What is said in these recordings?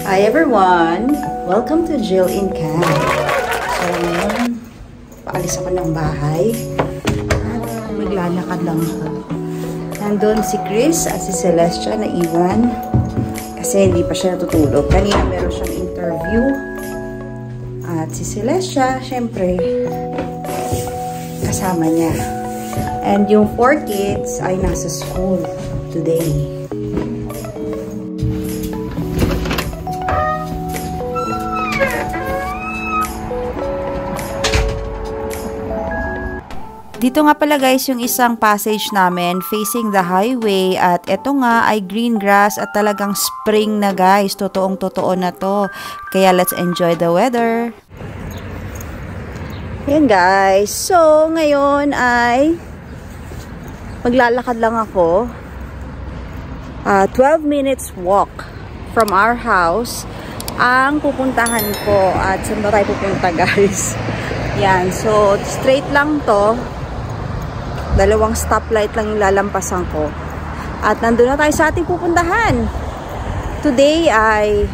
Hi everyone! Welcome to Jill in Camp. So ngayon, paalis ako ng bahay at maglalakad lang ako. Nandun si Chris at si Celestia na iwan kasi hindi pa siya natutulog. Kanina meron siyang interview at si Celestia, syempre, kasama niya. And yung 4 kids ay nasa school today. Dito nga pala guys yung isang passage namin facing the highway at eto nga ay green grass at talagang spring na guys. Totoong totoo na to. Kaya let's enjoy the weather. Ayan guys. So ngayon ay maglalakad lang ako. 12 minutes walk from our house ang pupuntahan ko. At saan ba tayo pupunta guys? Yan. So straight lang to. 2 stoplight lang yung lalampasan ko. At nandun na tayo sa ating pupuntahan. Today ay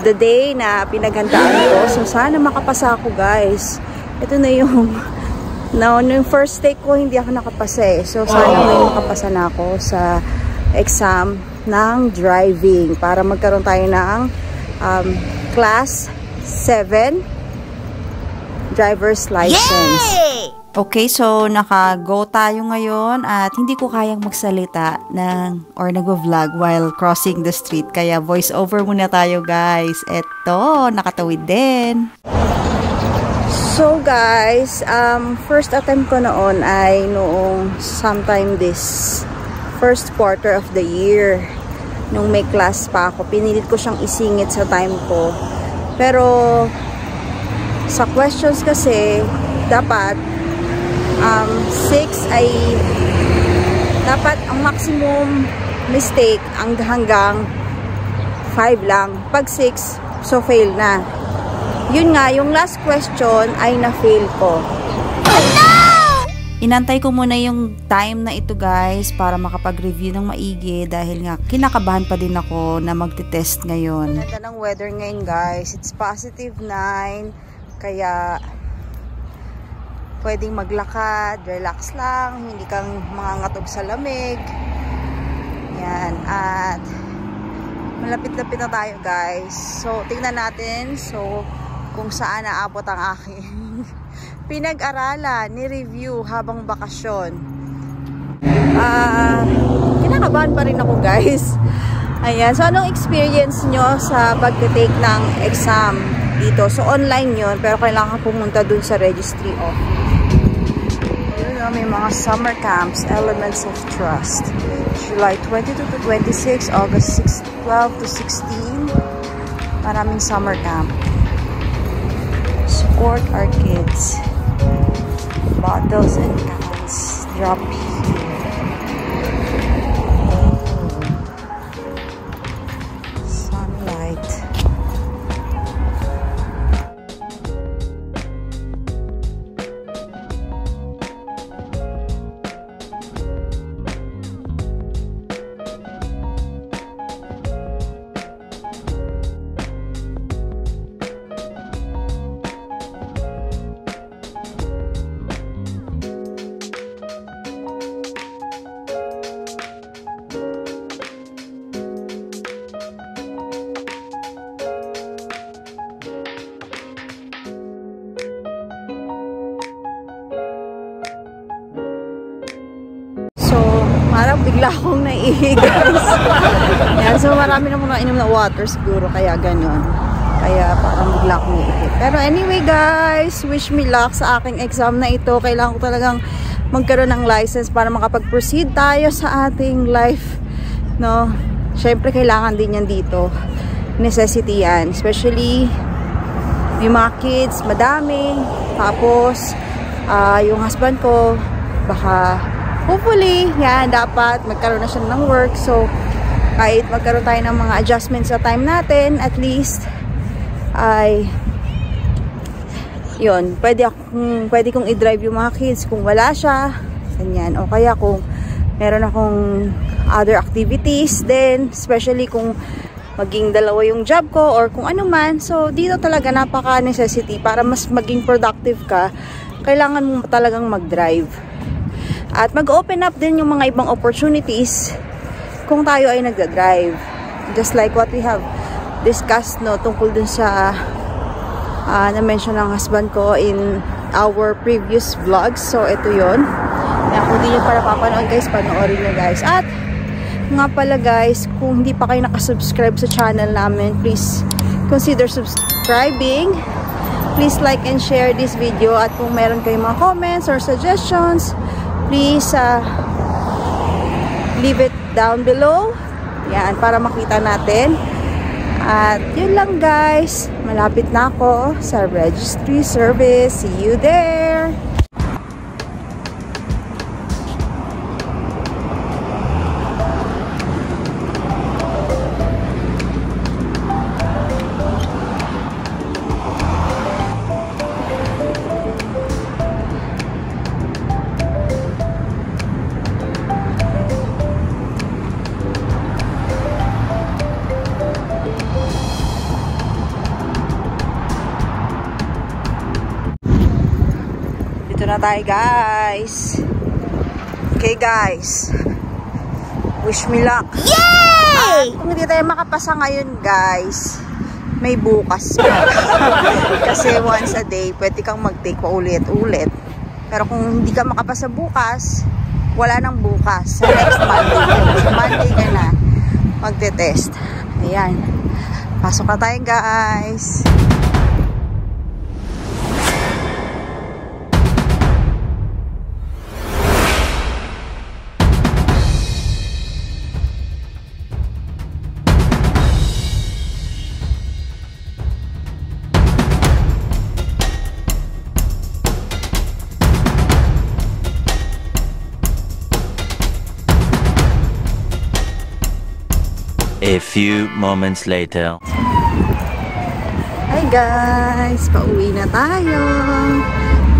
the day na pinaghandaan ko. So sana makapasa ako guys. Ito na yung yung first take ko hindi ako nakapasa eh. So sana may makapasa na ako sa exam ng driving para magkaroon tayo ng class 7 driver's license. Yay! Okay, so naka-go tayo ngayon at hindi ko kayang magsalita or nag-vlog while crossing the street. Kaya voice over muna tayo guys. Eto, nakatawid din. So guys, first attempt ko noon ay noong sometime this first quarter of the year. Nung may class pa ako, pinilit ko siyang isingit sa time ko. Pero sa questions kasi, dapat 6 ay dapat ang maximum mistake hanggang 5 lang. Pag 6, so fail na. Yun nga, yung last question ay na-fail ko. Oh, no! Inantay ko muna yung time na ito guys para makapag-review ng maigi dahil nga kinakabahan pa din ako na magte-test ngayon. Ganda ng weather ngayon guys. It's +9 kaya pwedeng maglakad, relax lang, hindi kang mangangatog sa lamig. Yan, at malapit-lapit na tayo guys. So, tingnan natin kung saan naabot ang aking pinag-aralan, ni-review habang bakasyon. Kinakabahan pa rin ako guys. Ayan, so anong experience nyo sa pag-take ng exam dito? So, online yun, pero kailangan pumunta dun sa registry office. May mga summer camps, Elements of Trust. July 22 to 26, August 12 to 16. Maraming summer camp. Support our kids. Bottles and cans. Drop here. Sunlight. Parang bigla akong naihi guys. Yan, so marami na mga inom na water siguro kaya ganun. Kaya parang bigla akong naihi. Pero anyway guys, wish me luck sa aking exam na ito. Kailangan ko talagang magkaroon ng license para makapag-proceed tayo sa ating life. No? Syempre kailangan din yan dito. Necessity yan. Especially may mga kids, madami. Tapos yung husband ko baka hopefully, yan, dapat magkaroon na siya ng work. So, kahit magkaroon tayo ng mga adjustments sa time natin, at least, ay, yun, pwede kong i-drive yung mga kids kung wala siya, ganyan. O kaya kung meron akong other activities, then, especially kung maging dalawa yung job ko or kung ano man. So, dito talaga napaka-necessity para mas maging productive ka. Kailangan mo talagang mag-drive. At mag-open up din yung mga ibang opportunities kung tayo ay nagda-drive. Just like what we have discussed, no, tungkol dun sa na-mention ng husband ko in our previous vlogs. So, ito yun. Kaya kung di nyo para papanood guys, panoorin nyo guys. At nga pala guys, kung hindi pa kayo nakasubscribe sa channel namin, please consider subscribing. Please like and share this video. At kung meron kayong mga comments or suggestions, please leave it down below. Yan, para makita natin. At yun lang guys, malapit na ako sa registry service. See you there! Na tayo guys. Okay guys, wish me luck. Yay! Kung hindi tayo makapasa ngayon guys, may bukas pa. Kasi once a day pwede kang mag-take pa ulit-ulit. Pero kung hindi ka makapasa bukas, wala nang bukas. Sa next Monday. Sa Monday ka na magte-test. Ayan, pasok na tayo guys. A few moments later. Hi guys! Pauwi na tayo.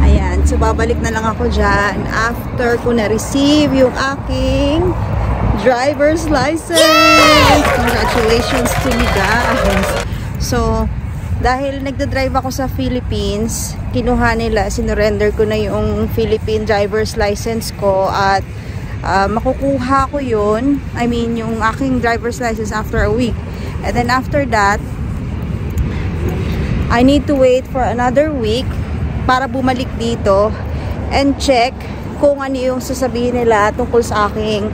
Ayan. So, babalik na lang ako dyan after ko na-receive yung aking driver's license. Yay! Congratulations to me guys. So, dahil nagda-drive ako sa Philippines, kinuha nila, sinurrender ko na yung Philippine driver's license ko at makukuha ko yun, I mean yung aking driver's license after a week. And then after that, I need to wait for another week para bumalik dito and check kung ano yung sasabihin nila tungkol sa aking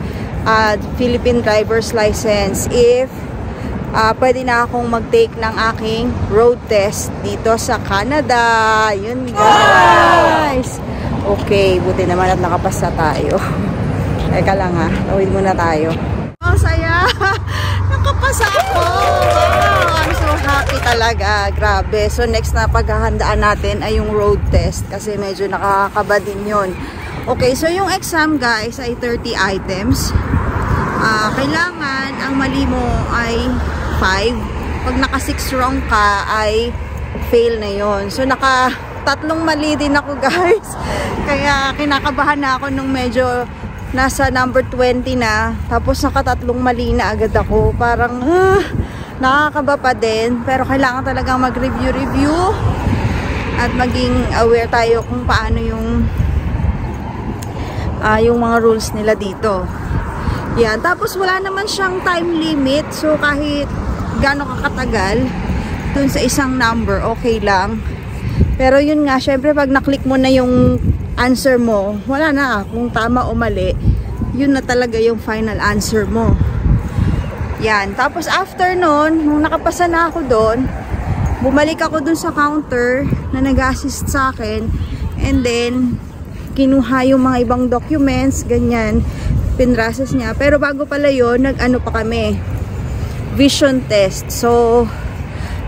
Philippine driver's license, if pwede na akong mag-take ng aking road test dito sa Canada. Yun guys. Okay, buti naman at nakapasa tayo. Teka lang ha, tawid muna tayo. Oh, saya! Nakapasa ako! Wow! I'm so happy talaga. Grabe. So, next na paghahandaan natin ay yung road test kasi medyo nakakaba din yun. Okay, so yung exam guys ay 30 items. Kailangan ang mali mo ay 5. Pag naka 6 wrong ka ay fail na yon. So, naka 3 mali din ako guys. Kaya kinakabahan na ako nung medyo nasa number 20 na, tapos nakatatlong mali na agad ako. Parang nakakaba pa din, pero kailangan talagang mag-review at maging aware tayo kung paano yung mga rules nila dito. Yan, tapos wala naman siyang time limit, so kahit gaano kakatagal dun sa isang number, okay lang. Pero yun nga, syempre pag naklik mo na yung answer mo, wala na kung tama o mali, yun na talaga yung final answer mo. Yan, tapos after nun, nung nakapasa na ako doon, bumalik ako dun sa counter na nag-assist sa akin, and then kinuha yung mga ibang documents, ganyan, pinrases niya. Pero bago pala yun, nag-ano pa kami, vision test. So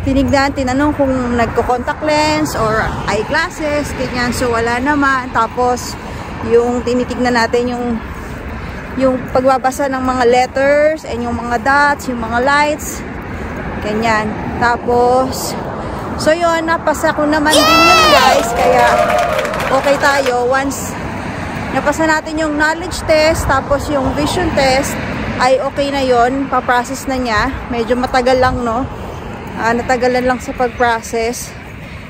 tinanong kung nagko-contact lens or eyeglasses, ganyan. So wala naman. Tapos yung tinitignan natin yung pagbabasa ng mga letters and yung mga dots, yung mga lights, ganyan. Tapos so yun, napasa ko naman din yun guys, kaya okay tayo. Once napasa natin yung knowledge test, tapos yung vision test, ay okay na yon, pa-process na niya. Medyo matagal lang, no? Natagalan lang sa pag-process.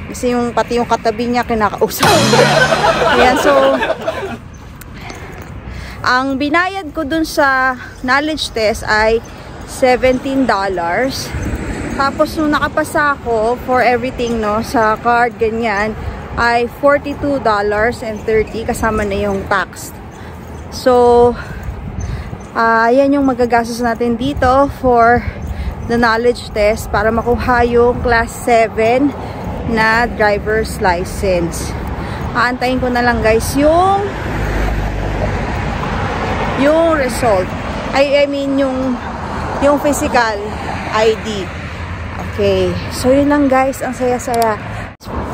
Kasi pati yung katabi niya kinakausap. Ayan, so ang binayad ko dun sa knowledge test ay $17. Tapos nung nakapasa ako for everything, no, sa card, ganyan, ay $42.30 kasama na yung tax. So yan yung magagastos natin dito for the knowledge test para makuha yung class 7 na driver's license. Aantayin ko na lang guys yung result. I mean yung physical ID. Okay. So yun lang guys, ang saya-saya.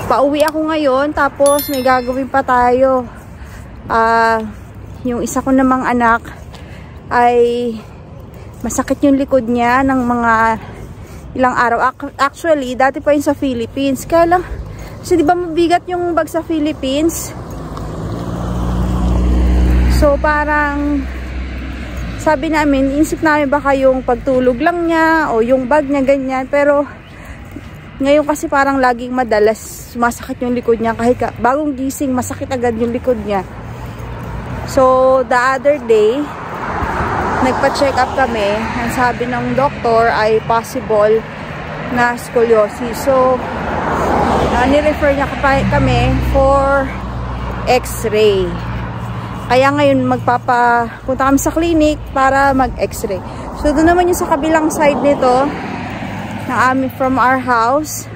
Pauwi ako ngayon tapos may gagawin pa tayo. Yung isa ko namang anak ay masakit yung likod niya ng mga ilang araw. Actually, dati pa yun sa Philippines. Kaya lang, kasi diba mabigat yung bag sa Philippines? So, parang, sabi namin, insip namin baka yung pagtulog lang niya o yung bag niya, ganyan. Pero, ngayon kasi parang laging madalas sumasakit yung likod niya. Kahit bagong gising, masakit agad yung likod niya. So, the other day, nagpa-check up kami. Ang sabi ng doktor ay possible na scoliosis. So, nirefer niya kami for x-ray. Kaya ngayon punta kami sa clinic para mag-x-ray. So, doon naman yung sa kabilang side nito from our house.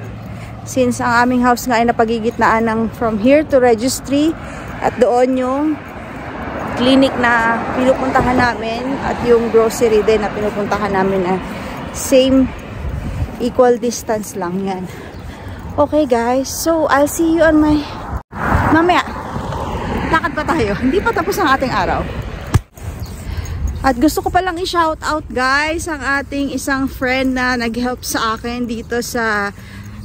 Since ang aming house nga ay napagigitnaan ng from here to registry at doon yung clinic na pinupuntahan namin at yung grocery din na pinupuntahan namin na same equal distance lang yan. Okay guys, so I'll see you on my mamaya. Lakad pa tayo, hindi pa tapos ang ating araw. At gusto ko palang i-shout out guys ang ating isang friend na nag-help sa akin dito sa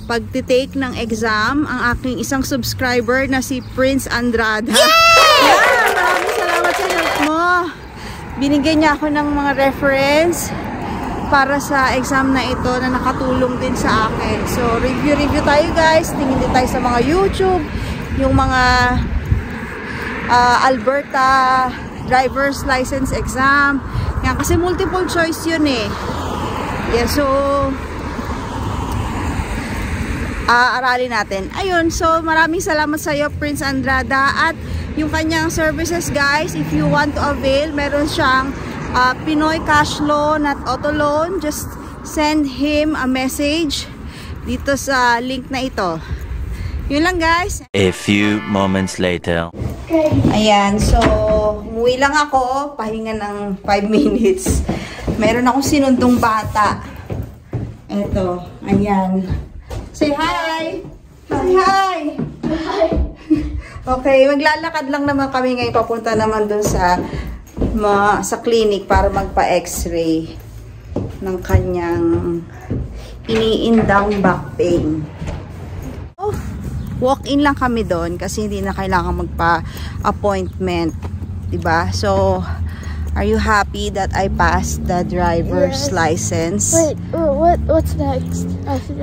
pagtitake ng exam, ang aking isang subscriber na si Prince Andrada. Yeah! Maraming salamat sa help mo. Binigyan niya ako ng mga reference para sa exam na ito na nakatulong din sa akin. So, review tayo guys. Tingin din tayo sa mga YouTube, yung mga Alberta driver's license exam. Yan, kasi multiple choice yun eh. Yeah, so aralin natin. Ayun, so maraming salamat sa iyo Prince Andrada at yung kanyang services guys, if you want to avail, meron siyang Pinoy Cash Loan at Auto Loan. Just send him a message dito sa link na ito. Yun lang guys. A few moments later. Ayan, so umuwi lang ako, pahinga ng 5 minutes. Meron akong sinundong bata. Eto, ayan. Say hi! Say hi! Hi! Okay, maglalakad lang naman kami ngayon. Papunta naman dun sa clinic para magpa-x-ray ng kanyang iniindang back pain. Oh, walk-in lang kami doon kasi hindi na kailangan magpa-appointment. Diba? So, are you happy that I passed the driver's license? Wait, what's next?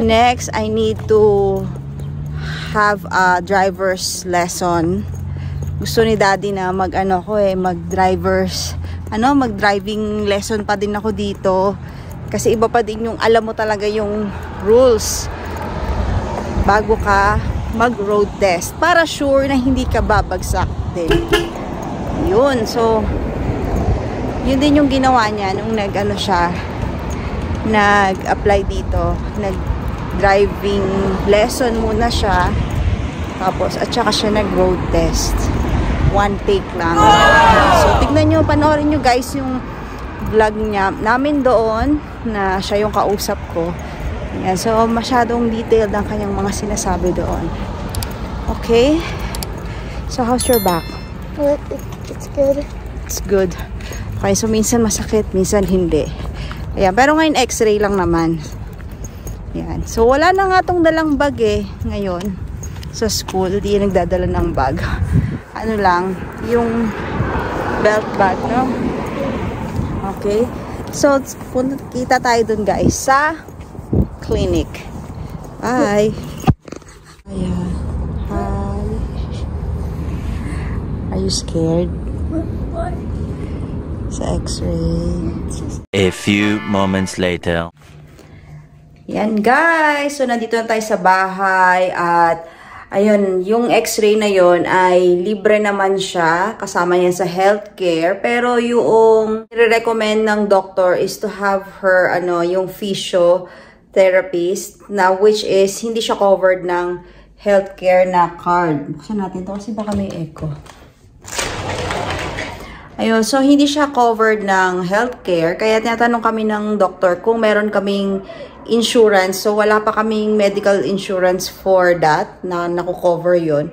Next, I need to have a driver's lesson. Gusto ni Daddy na mag-driving lesson pa din ako dito. Kasi iba pa din yung alam mo talaga yung rules bago ka mag-road test. Para sure na hindi ka babagsak din. Yun, so yun din yung ginawa niya nung nag-apply dito. Nag-driving lesson muna siya. Tapos, at saka siya nag-road test. One take lang. So, tignan nyo, panoorin nyo guys yung vlog namin doon na siya yung kausap ko. Yan. So, masyadong detailed ang kanyang mga sinasabi doon. Okay? So, how's your back? It's good. It's good. Okay, so minsan masakit, minsan hindi. Ayan, pero ngayon x-ray lang naman. Ayan. So wala na nga tong dalang bag ngayon sa school. Hindi nagdadala ng bag. Ano lang, yung belt bag, no? Okay. So, kita tayo dun guys sa clinic. Bye! Ayan. Hi. Are you scared? Sa x-ray. A few moments later. Yan guys, so nandito na tayo sa bahay at ayun, yung x-ray na yon ay libre naman siya, kasama yan sa healthcare, pero yung i-recommend ng doctor is to have her yung physiotherapist na which is hindi siya covered ng healthcare na card. Buksan natin to kasi baka may echo. Ayun, so hindi siya covered ng healthcare, kaya tinatanong kami ng doctor kung meron kaming insurance. So, wala pa kaming medical insurance for that, na naku-cover yun.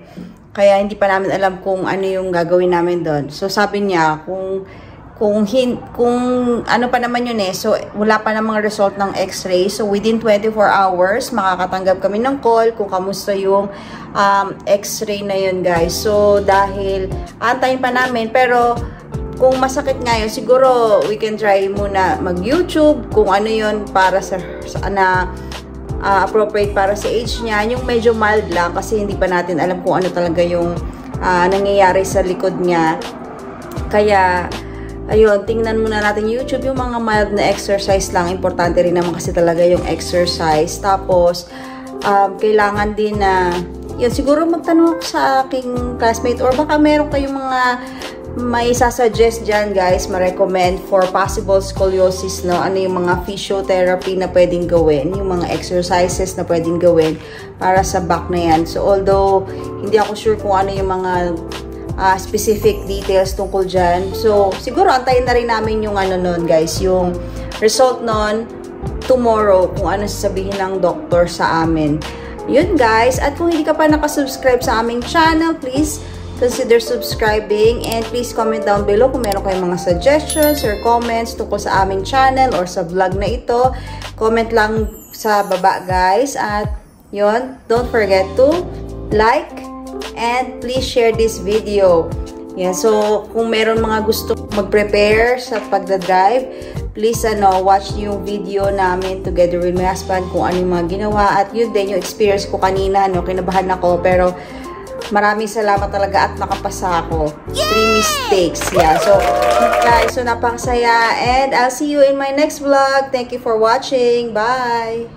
Kaya hindi pa namin alam kung ano yung gagawin namin doon. So, sabi niya, kung ano pa naman yun so wala pa namang result ng x-ray. So, within 24 hours, makakatanggap kami ng call kung kamusta yung x-ray na yun, guys. So, dahil antayin pa namin, pero kung masakit nga yun, siguro we can try muna mag-YouTube kung ano yun para sa appropriate para sa age niya. Yung medyo mild lang kasi hindi pa natin alam kung ano talaga yung nangyayari sa likod niya. Kaya, ayun, tingnan muna natin YouTube yung mga mild na exercise lang. Importante rin naman kasi talaga yung exercise. Tapos, kailangan din na, yun, siguro magtanong ako sa aking classmate or baka meron kayong mga may sasuggest dyan guys, ma-recommend for possible scoliosis, no? Ano yung mga physiotherapy na pwedeng gawin, yung mga exercises na pwedeng gawin para sa back na yan. So, although, hindi ako sure kung ano yung mga specific details tungkol dyan. So, siguro, antayin na rin namin yung nun guys, yung result nun tomorrow, kung ano sasabihin ng doctor sa amin. Yun guys, at kung hindi ka pa nakasubscribe sa aming channel, please consider subscribing and please comment down below kung meron kayong mga suggestions or comments tungkol sa aming channel or sa vlog na ito. Comment lang sa baba guys, at yun, don't forget to like and please share this video. Yeah, so kung meron mga gusto mag-prepare sa pagdadrive, please watch yung video namin together with my husband kung ano yung mga ginawa, at yun din yung experience ko kanina, kinabahan ako pero maraming salamat talaga at nakapasa ako. 3 mistakes. Yeah. So, guys, so napakasaya. And I'll see you in my next vlog. Thank you for watching. Bye!